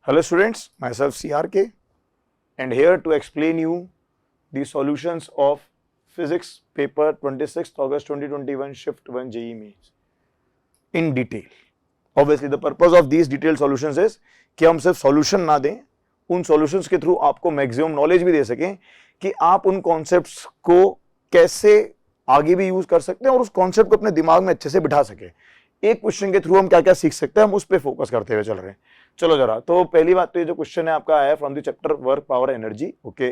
Hello students, myself CRK and here to explain you the solutions of physics paper 26th August 2021 shift 1 JEE mains in detail. Obviously the purpose of these detailed solutions is कि हम सिर्फ solution ना दें, उन solutions के through आपको maximum knowledge भी दे सकें कि आप उन concepts को कैसे आगे भी यूज कर सकते हैं और उस कॉन्सेप्ट को अपने दिमाग में अच्छे से बिठा सके। एक क्वेश्चन के थ्रू हम क्या क्या सीख सकते हैं हम उस पर फोकस करते हुए चल रहे हैं। चलो जरा, तो पहली बात तो ये जो क्वेश्चन है आपका आया from the chapter work power energy. Okay,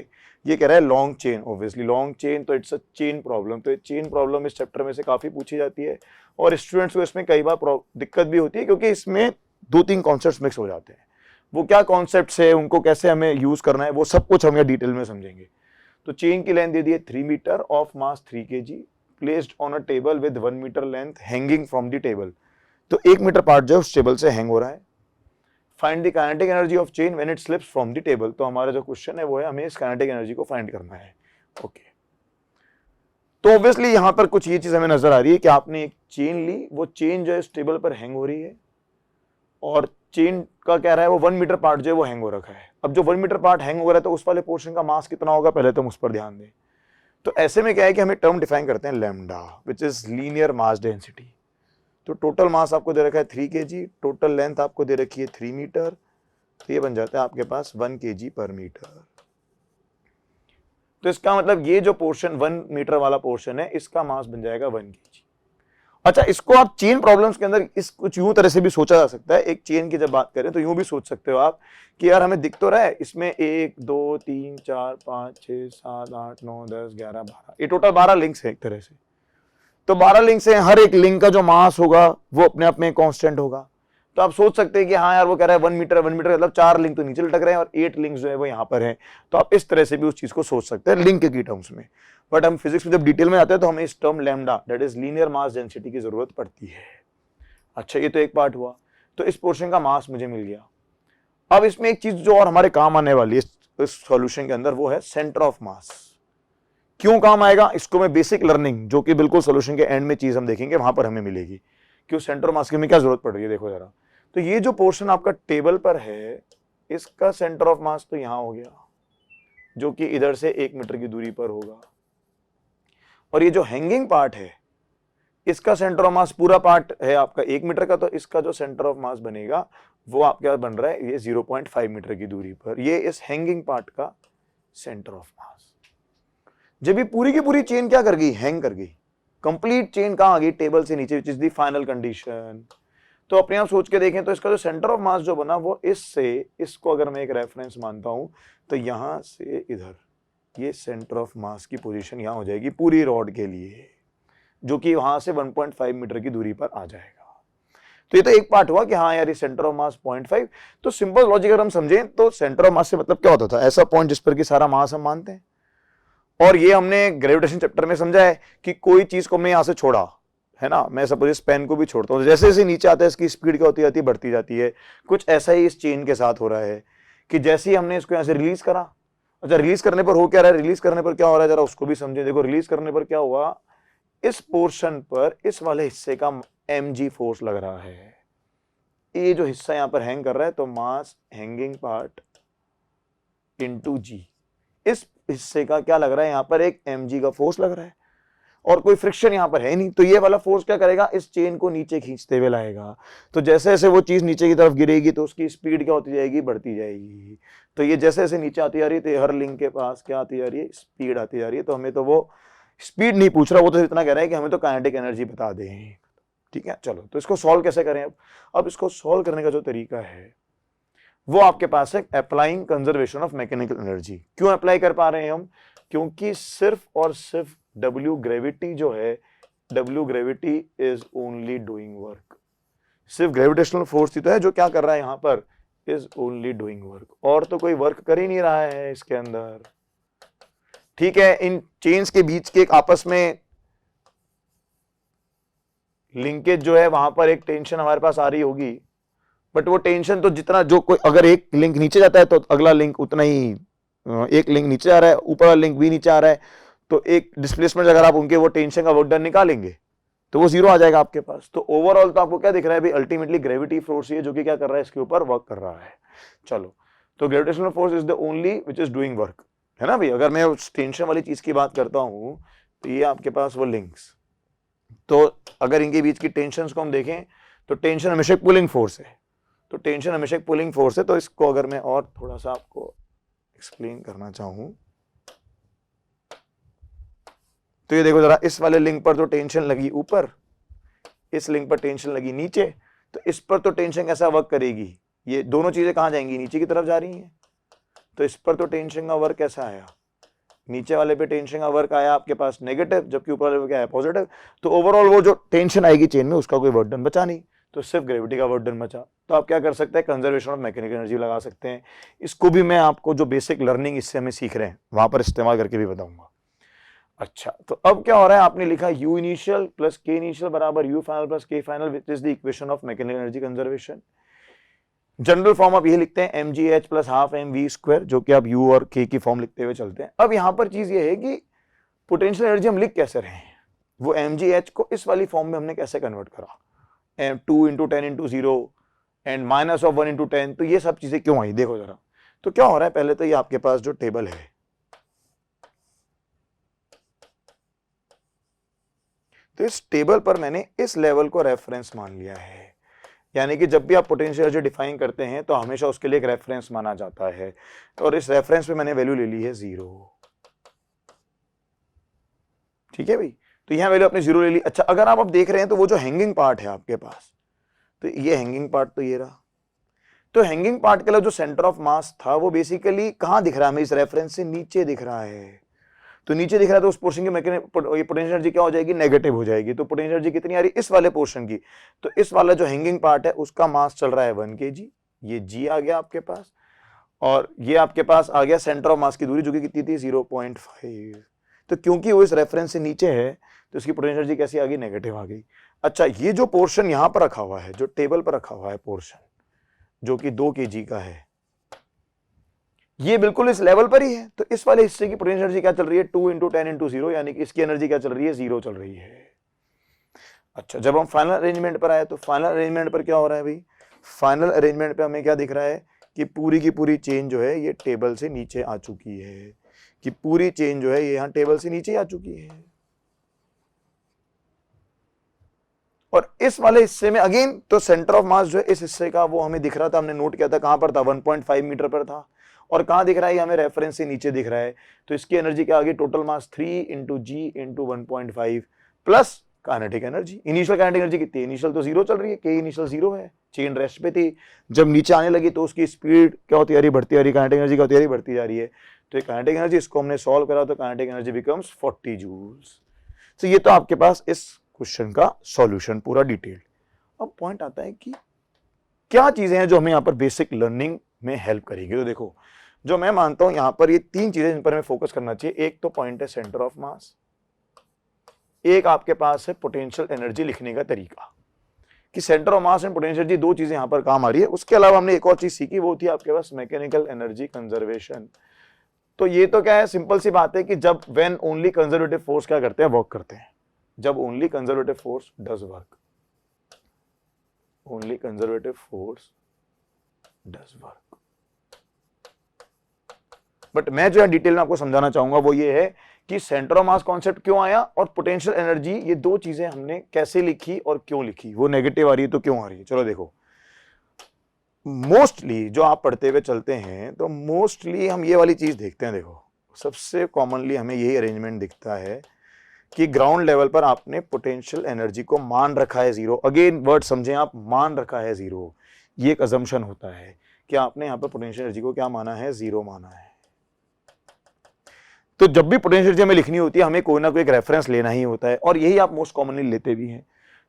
ये कह रहा है long chain. Obviously long chain तो इट्स अ चेन प्रॉब्लम, तो चेन प्रॉब्लम इस चैप्टर में से काफी पूछी जाती है और स्टूडेंट्स को इसमें कई बार दिक्कत भी होती है क्योंकि इसमें दो तीन कॉन्सेप्ट मिक्स हो जाते हैं। वो क्या कॉन्सेप्ट है, उनको कैसे हमें यूज करना है, वो सब कुछ हम डिटेल में समझेंगे। तो चेन की लेंथ दे दी है 3 metre of mass 3 kg placed on a table with 1 metre length hanging from the table. तो 1 मीटर पार्ट जो उस टेबल से हैंग हो रहा है। Find the kinetic energy of chain when it slips from the table. तो हमारा जो क्वेश्चन है वो है हमें इस काइनेटिक एनर्जी को फाइंड करना है। ओके, तो ऑब्वियसली यहां पर कुछ ये चीज हमें नजर आ रही है कि आपने एक चेन ली, वो चेन जो है इस टेबल पर हैंग हो रही है और चेन का कह रहा है वो 1 मीटर पार्ट जो है वो हैंग हो रखा है। अब जो 1 मीटर पार्ट हैंग हो रहा है तो उस वाले पोर्शन का मास कितना होगा, पहले तो हम उस पर ध्यान दें। तो ऐसे में क्या है कि हमें टर्म डिफाइन करते हैं lambda, which is linear mass density. तो टोटल मास आपको दे रखा है 3 kg, टोटल लेंथ आपको दे रखी है 3 मीटर, तो ये बन जाता है आपके पास 1 kg पर मीटर। तो इसका मतलब ये जो पोर्शन 1 मीटर वाला पोर्शन है इसका मास बन जाएगा 1 kg। अच्छा, इसको आप चेन प्रॉब्लम्स के अंदर इस कुछ यूं तरह से भी सोचा जा सकता है। एक चेन की जब बात करें तो यूं भी सोच सकते हो आप कि यार हमें दिख तो रहा है इसमें 1 2 3 4 5 6 7 8 9 10 11 12, ये टोटल 12 लिंक्स है एक तरह से। तो 12 लिंक्स हैं, हर एक लिंक का जो मास होगा वो अपने आप में कांस्टेंट होगा। तो आप सोच सकते हैं कि हाँ यार वो कह रहा है 1 मीटर मतलब 4 लिंक तो नीचे लटक रहे हैं और 8 लिंक्स जो है वो यहाँ पर हैं। तो आप इस तरह से भी उस चीज को सोच सकते हैं लिंक की टर्म्स में। बट हम फिजिक्स में जब डिटेल में आते हैं तो हमें इस term lambda that is linear mass density की जरूरत पड़ती है। अच्छा, ये तो एक पार्ट हुआ। तो इस पोर्शन का मास मुझे मिल गया। अब इसमें एक चीज जो और हमारे काम आने वाली है इस सॉल्यूशन के अंदर वो है सेंटर ऑफ मास। क्यों काम आएगा, इसको मैं बेसिक लर्निंग जो कि बिल्कुल सॉल्यूशन के एंड में चीज हम देखेंगे वहां पर हमें मिलेगी। क्यों सेंटर ऑफ मास की हमें क्या जरूरत पड़ रही है, देखो जरा। तो ये जो पोर्शन आपका टेबल पर है इसका सेंटर ऑफ मास तो यहां हो गया जो कि इधर से 1 मीटर की दूरी पर होगा। और ये जो हैंगिंग पार्ट है इसका सेंटर ऑफ मास पूरा पार्ट है आपका 1 मीटर का, तो इसका जो सेंटर ऑफ मास बनेगा वो आपका बन रहा है ये 0.5 मीटर की दूरी पर। ये इस हैंगिंग पार्ट का सेंटर ऑफ मास। जब ये पूरी की पूरी चेन क्या कर गई, हैंग कर गई, कंप्लीट चेन कहां आ गई, टेबल से नीचे, which is the final condition. तो अपने आप सोच के देखें तो इसका जो सेंटर ऑफ मास जो बना वो इसको अगर मैं एक रेफरेंस मानता हूं तो यहां से इधर ये सेंटर ऑफ मास की पोजीशन यहां हो जाएगी पूरी रॉड के लिए, जो कि वहां से 1.5 मीटर की दूरी पर आ जाएगा। तो ये तो एक पार्ट हुआ कि हाँ यार ये सेंटर ऑफ मास 0.5। तो सिंपल लॉजिक अगर हम समझें तो सेंटर ऑफ मास से मतलब क्या होता था, ऐसा पॉइंट जिस पर कि सारा मास हम मानते हैं। और ये हमने ग्रेविटेशन चैप्टर में समझा है कि कोई चीज को हमने यहां से छोड़ा है ना, मैं सपोज इस पेन को भी छोड़ता हूं, जैसे जैसे नीचे आता है इसकी स्पीड क्या होती जाती है, बढ़ती जाती है। कुछ ऐसा ही इस चेन के साथ हो रहा है कि जैसे ही हमने इसको यहां से रिलीज करा, अच्छा रिलीज करने पर हो क्या रहा है, रिलीज करने पर क्या हो रहा है जरा उसको भी समझे। देखो रिलीज करने पर क्या हुआ, इस पोर्शन पर इस वाले हिस्से का mg फोर्स लग रहा है। ये जो हिस्सा यहां पर हैंग कर रहा है तो मास हैंगिंग पार्ट इनटू g, इस हिस्से का क्या लग रहा है, यहां पर एक mg का फोर्स लग रहा है और कोई फ्रिक्शन यहां पर है नहीं। तो ये वाला फोर्स क्या करेगा, इस चेन को नीचे खींचते हुए लाएगा। तो जैसे जैसे वो चीज नीचे की तरफ गिरेगी तो उसकी स्पीड क्या होती जाएगी, बढ़ती जाएगी। तो ये जैसे जैसे नीचे आती जा रही है तो हर लिंक के पास क्या आती जा रही है, स्पीड आती जा रही है। तो हमें तो वो स्पीड नहीं पूछ रहा, वो तो इतना कह रहा है कि हमें तो काइनेटिक एनर्जी बता दें। ठीक है, चलो तो इसको सॉल्व कैसे करें। अब इसको सॉल्व करने का जो तरीका है वो आपके पास है applying conservation of mechanical energy. क्यों अप्लाई कर पा रहे हैं हम, क्योंकि सिर्फ और सिर्फ W ग्रेविटी जो है, W gravity is only doing work. सिर्फ ग्रेविटेशनल फोर्स ही तो है जो क्या कर रहा है यहां पर, इज ओनली डूइंग वर्क, और तो कोई वर्क कर ही नहीं रहा है इसके अंदर। ठीक है, इन चेन्स के बीच के एक आपस में लिंकेज जो है वहां पर एक टेंशन हमारे पास आ रही होगी, बट वो टेंशन तो जितना जो कोई अगर एक लिंक नीचे जाता है तो अगला लिंक उतना ही, एक लिंक नीचे आ रहा है ऊपर वाला लिंक भी नीचे आ रहा है, तो एक डिस्प्लेसमेंट अगर आप उनके वो टेंशन का वर्क डन निकालेंगे तो वो जीरो आ जाएगा आपके पास। तो ओवरऑल तो आपको क्या दिख रहा है भाई, अल्टीमेटली ग्रेविटी फोर्स ही है जो कि क्या कर रहा है, इसके ऊपर वर्क कर रहा है। चलो, तो gravitational force is the only which is doing work, है ना भाई। अगर मैं उस टेंशन वाली चीज की बात करता हूं तो ये आपके पास वो लिंक्स, तो अगर इनके बीच की टेंशन को हम देखें तो टेंशन हमेशा पुलिंग फोर्स है, तो टेंशन हमेशा पुलिंग फोर्स है। तो इसको अगर मैं और थोड़ा सा आपको एक्सप्लेन करना चाहूं तो ये देखो जरा, इस वाले लिंक पर तो टेंशन लगी ऊपर, इस लिंक पर टेंशन लगी नीचे, तो इस पर तो टेंशन कैसा वर्क करेगी, ये दोनों चीजें कहां जाएंगी, नीचे की तरफ जा रही हैं। तो इस पर तो टेंशन का वर्क कैसा आया, नीचे वाले पे टेंशन का वर्क आया आपके पास नेगेटिव, जबकि ऊपर वाले पे क्या है, पॉजिटिव। तो ओवरऑल वो जो टेंशन आएगी चेन में उसका कोई वर्क डन बचा नहीं, तो सिर्फ ग्रेविटी का वर्क डन बचा। तो आप क्या कर सकते हैं, कंजर्वेशन ऑफ मैकेनिकल एनर्जी लगा सकते हैं। इसको भी मैं आपको जो बेसिक लर्निंग इससे हमें सीख रहे हैं वहां पर इस्तेमाल करके भी बताऊंगा। अच्छा, तो अब क्या हो रहा है, आपने लिखा u initial plus k initial बराबर u final plus k final which is the equation of mechanical energy conservation. General form आप ये लिखते हैं mgh plus half mv square, जो कि आप u और k की फॉर्म लिखते हुए चलते हैं। अब यहां पर चीज ये है कि पोटेंशियल एनर्जी हम लिख कैसे रहे हैं, वो mgh को इस वाली फॉर्म में हमने कैसे कन्वर्ट करा, 2 into 10 into 0 and minus of 1 into 10, तो ये सब चीजें क्यों आई देखो जरा। तो क्या हो रहा है, पहले तो ये आपके पास जो टेबल है, तो इस टेबल पर मैंने इस लेवल को रेफरेंस मान लिया है, यानी कि जब भी आप पोटेंशियल एनर्जी डिफाइन करते हैं तो हमेशा उसके लिए एक रेफरेंस माना जाता है, और इस रेफरेंस पे मैंने वैल्यू ले ली है 0। ठीक है भाई, तो यहां वैल्यू आपने 0 ले ली। अच्छा, अगर आप अब देख रहे हैं तो वो जो हैंगिंग पार्ट है आपके पास, तो ये हैंगिंग पार्ट तो ये रहा, तो हैंगिंग पार्ट के लिए जो सेंटर ऑफ मास था वो बेसिकली कहां दिख रहा है हमें, इस रेफरेंस से नीचे दिख रहा है। तो नीचे दिख रहा है तो उस पोर्शन की पोटेंशियल एनर्जी क्या हो जाएगी, नेगेटिव हो जाएगी। तो पोटेंशियल एनर्जी कितनी आ रही है, इस वाले पोर्शन की, तो इस वाला जो हैंगिंग पार्ट है उसका मास चल रहा है 1 kg, ये g आ गया आपके पास, और ये आपके पास आ गया सेंटर ऑफ मास की दूरी जो कि कितनी थी 0.5। तो क्योंकि वो इस रेफरेंस से नीचे है तो इसकी पोटेंशियल एनर्जी कैसी आ गई, नेगेटिव आ गई। अच्छा, ये जो पोर्शन यहां पर रखा हुआ है, जो टेबल पर रखा हुआ है पोर्शन जो कि 2 kg का है, ये बिल्कुल इस लेवल पर ही है। तो इस वाले हिस्से की पोटेंशियल एनर्जी क्या चल रही है, 2 इंटू 10 इंटू 0, यानी कि इसकी एनर्जी क्या चल रही है, 0 चल रही है। अच्छा, जब हम फाइनल अरेंजमेंट पर आए तो फाइनल अरेंजमेंट पर क्या हो रहा है भाई, फाइनल अरेंजमेंट पे हमें क्या दिख रहा है कि पूरी की पूरी चेन जो है ये टेबल से नीचे आ चुकी है, कि पूरी चेन जो है ये यहां टेबल से नीचे आ चुकी है। और इस वाले हिस्से में अगेन तो सेंटर ऑफ मास जो है इस हिस्से का वो हमें दिख रहा था, हमने नोट किया था कहां पर था, 1.5 मीटर पर था। और कहां दिख रहा है, हमें रेफरेंस से नीचे दिख रहा है। तो इसकी एनर्जी क्या आ गई, total mass 3 into g into 1.5 plus kinetic energy. Initial kinetic energy कितनी है, इनिशियल तो 0 चल रही है, के इनिशियल 0 है, चेन रेस्ट पे थी। जब नीचे आने लगी तो उसकी स्पीड क्या होती जा रही, बढ़ती जा रही, काइनेटिक एनर्जी क्या होती जा रही, बढ़ती जा रही है। तो काइनेटिक एनर्जी, इसको हमने सॉल्व करा तो काइनेटिक एनर्जी बिकम्स 40 जूल्स। तो ये तो आपके पास इस क्वेश्चन का सॉल्यूशन पूरा डिटेल। अब पॉइंट आता है कि क्या चीजें हैं जो हमें यहाँ पर बेसिक लर्निंग में हेल्प करेगी। तो देखो, जो मैं मानता हूं यहां पर ये 3 चीजें जिन पर हमें फोकस करना चाहिए। एक तो पॉइंट है सेंटर ऑफ मास, एक आपके पास है पोटेंशियल एनर्जी लिखने का तरीका, कि centre of mass and potential energy 2 चीजें यहां पर काम आ रही है। उसके अलावा हमने एक और चीज सीखी, वो थी आपके पास मैकेनिकल एनर्जी कंजर्वेशन। तो ये तो क्या है, सिंपल सी बात है कि जब व्हेन ओनली कंजर्वेटिव फोर्स क्या करते हैं, वर्क करते हैं, जब only conservative force does work, only conservative force does work. But मैं जो है डिटेल में आपको समझाना चाहूंगा वो ये है कि सेंटर ऑफ मास कॉन्सेप्ट क्यों आया और पोटेंशियल एनर्जी, ये 2 चीजें हमने कैसे लिखी और क्यों लिखी, वो नेगेटिव आ रही है तो क्यों आ रही है। चलो देखो, मोस्टली जो आप पढ़ते हुए चलते हैं तो मोस्टली हम ये वाली चीज देखते हैं। देखो, सबसे कॉमनली हमें यही अरेंजमेंट दिखता है कि ग्राउंड लेवल पर आपने पोटेंशियल एनर्जी को मान रखा है 0। अगेन वर्ड समझें आप, मान रखा है 0, ये एक अजम्पशन होता है कि आपने यहाँ पर पोटेंशियल एनर्जी को क्या माना है, 0 माना है। तो जब भी पोटेंशियल एनर्जी हमें लिखनी होती है हमें कोई ना कोई एक रेफरेंस लेना ही होता है, और यही आप मोस्ट कॉमनली लेते भी हैं।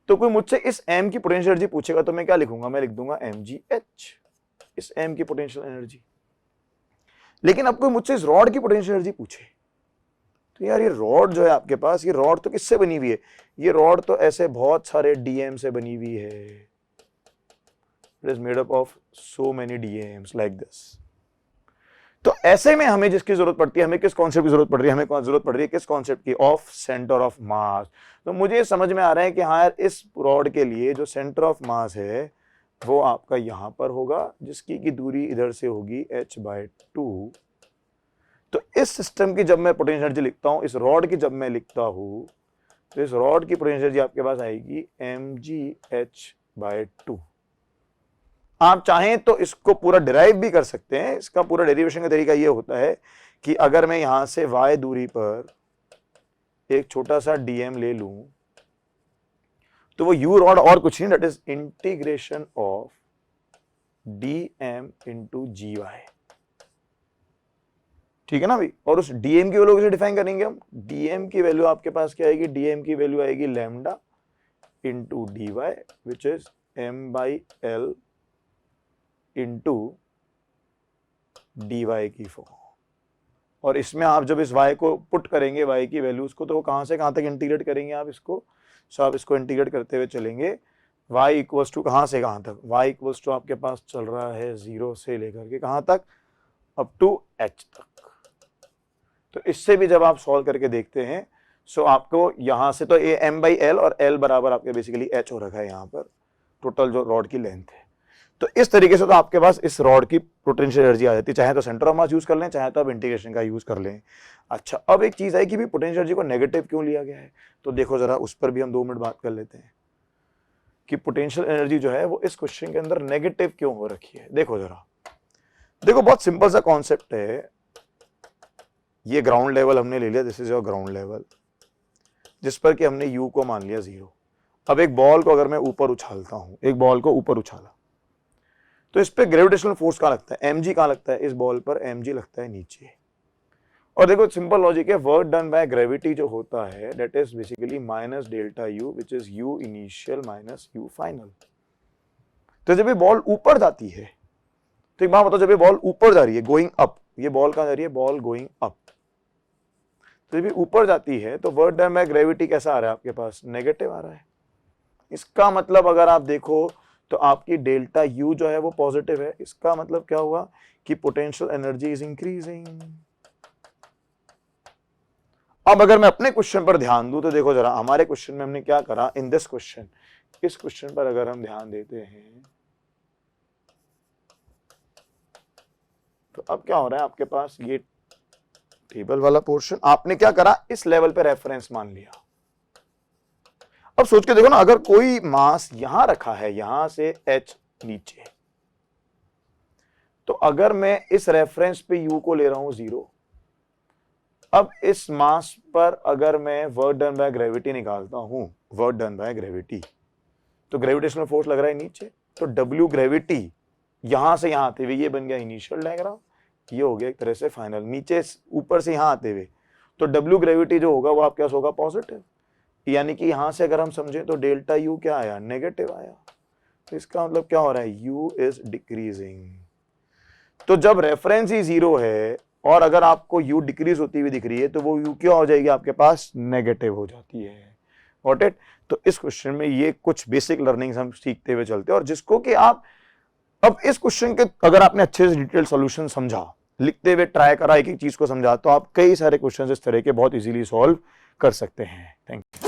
तो कोई मुझसे इस m की पोटेंशियल एनर्जी पूछेगा तो मैं क्या लिखूंगा, मैं लिख दूंगा mgh, इस m की पोटेंशियल एनर्जी। लेकिन अब कोई मुझसे इस रॉड की पोटेंशियल एनर्जी पूछे तो यार ये रॉड जो है आपके पास, ये रॉड तो किससे बनी हुई है, ये रॉड तो ऐसे बहुत सारे डीएम से बनी हुई है। It is made up of so many DMs like this. तो ऐसे में हमें जिसकी जरूरत पड़ती है, हमें किस कॉन्सेप्ट की जरूरत पड़ रही है, हमें जरूरत पड़ रही है किस कॉन्सेप्ट की, ऑफ सेंटर ऑफ मास। तो मुझे समझ में आ रहा है कि हाँ यार, इस रॉड के लिए जो सेंटर ऑफ मास है वो आपका यहां पर होगा, जिसकी की दूरी इधर से होगी h/2। तो इस सिस्टम की जब मैं पोटेंशियल एनर्जी लिखता हूं, इस रॉड की जब मैं लिखता हूं, तो इस रॉड की पोटेंशियल एनर्जी आपके पास आएगी mgh/2। आप चाहें तो इसको पूरा डिराइव भी कर सकते हैं। इसका पूरा डेरिवेशन का तरीका ये होता है कि अगर मैं यहां से y दूरी पर एक छोटा सा dm ले लूं, तो वो u रॉड और कुछ नहीं, that is integration of dm into gy। ठीक है ना भाई। और उस dm की वैल्यू कैसे डिफाइन करेंगे हम? dm की वैल्यू आपके पास क्या आएगी? dm की वैल्यू आएगी lambda into dy, which is m/l into dy की फॉर्म। और इसमें आप जब इस y को पुट करेंगे, y की वैल्यूज को, तो वो कहां से कहां तक इंटीग्रेट करेंगे आप इसको? सो आप इसको इंटीग्रेट करते हुए चलेंगे, y इक्वल्स टू कहां से कहां तक? y इक्वल्स टू आपके पास चल रहा है 0 से लेकर के कहां तक? अप टू h तक। तो इससे भी जब आप सॉल्व करके देखते हैं, सो आपको यहां से तो ये m/l और l बराबर आपके बेसिकली h हो रखा है यहां पर, टोटल जो रॉड की लेंथ है। तो इस तरीके से तो आपके पास इस रॉड की पोटेंशियल एनर्जी आ जाती है। चाहे तो सेंटर ऑफ मास यूज कर लें, चाहे तो आप इंटीग्रेशन का यूज कर लें। अच्छा, अब एक चीज है कि भी पोटेंशियल एनर्जी को नेगेटिव क्यों लिया गया है, तो देखो जरा उस पर भी हम 2 मिनट बात कर लेते हैं कि पोटेंशियल एनर्जी जो है वो इस क्वेश्चन के अंदर नेगेटिव क्यों हो रखी है। देखो जरा, देखो बहुत सिंपल सा कॉन्सेप्ट है। ये ग्राउंड लेवल हमने ले लिया, this is your ground level, जिस पर कि हमने u को मान लिया 0। अब एक बॉल को अगर मैं ऊपर उछालता हूं, एक बॉल को ऊपर उछाला, तो इस पे ग्रेविटेशनल फोर्स कहां लगता है? mg कहां लगता है? इस बॉल पर mg लगता है नीचे। और देखो सिंपल लॉजिक है, वर्क डन बाय ग्रेविटी जो होता है that is basically minus delta u, which is u initial minus u final. तो जब ये बॉल ऊपर जाती है, तो एक बात बताओ, जब ये बॉल ऊपर जा रही है गोइंग अप, ये बॉल कहां जा रही है? Ball going up. तो जब ये ऊपर जाती है तो वर्क डन बाय ग्रेविटी कैसा आ रहा है आपके पास? नेगेटिव आ रहा है। इसका मतलब अगर आप देखो तो आपकी डेल्टा u जो है वो पॉजिटिव है। इसका मतलब क्या हुआ कि पोटेंशियल एनर्जी इज इंक्रीजिंग। अब अगर मैं अपने क्वेश्चन पर ध्यान दूं, तो देखो जरा हमारे क्वेश्चन में हमने क्या करा इन दिस क्वेश्चन, इस क्वेश्चन पर अगर हम ध्यान देते हैं, तो अब क्या हो रहा है आपके पास? ये टेबल वाला पोर्शन आपने क्या करा, इस लेवल पे रेफरेंस मान लिया। अब सोच के देखो ना, अगर कोई मास यहां रखा है, यहां से h नीचे, तो अगर मैं इस रेफरेंस पे u को ले रहा हूं 0, अब इस मास पर अगर मैं वर्क डन बाय ग्रेविटी निकालता हूं, वर्क डन बाय ग्रेविटी, तो ग्रेविटेशनल फोर्स लग रहा है नीचे, तो w ग्रेविटी यहां से यहां आते हुए ये बन गया इनिशियल डायग्राम, ये हो गया एक तरह से फाइनल। नीचे ऊपर से यहां आते हुए तो w ग्रेविटी जो होगा वो आपके पास होगा पॉजिटिव, यानी कि यहां से अगर हम समझें तो डेल्टा u क्या आया? नेगेटिव आया। तो इसका मतलब क्या हो रहा है? u is decreasing. तो जब रेफरेंस ही 0 है और अगर आपको u डिक्रीज होती हुई दिख रही है, तो वो u क्या हो जाएगी आपके पास? नेगेटिव हो जाती है। Got it? तो इस क्वेश्चन में ये कुछ बेसिक लर्निंग्स हम सीखते हुए चलते हैं, और जिसको कि आप अब इस क्वेश्चन के अगर आपने अच्छे से डिटेल सॉल्यूशन समझा, लिखते हुए ट्राई करा, एक एक चीज को समझा, तो आप कई सारे क्वेश्चन इस तरह के बहुत इजीली सॉल्व कर सकते हैं। Thank you.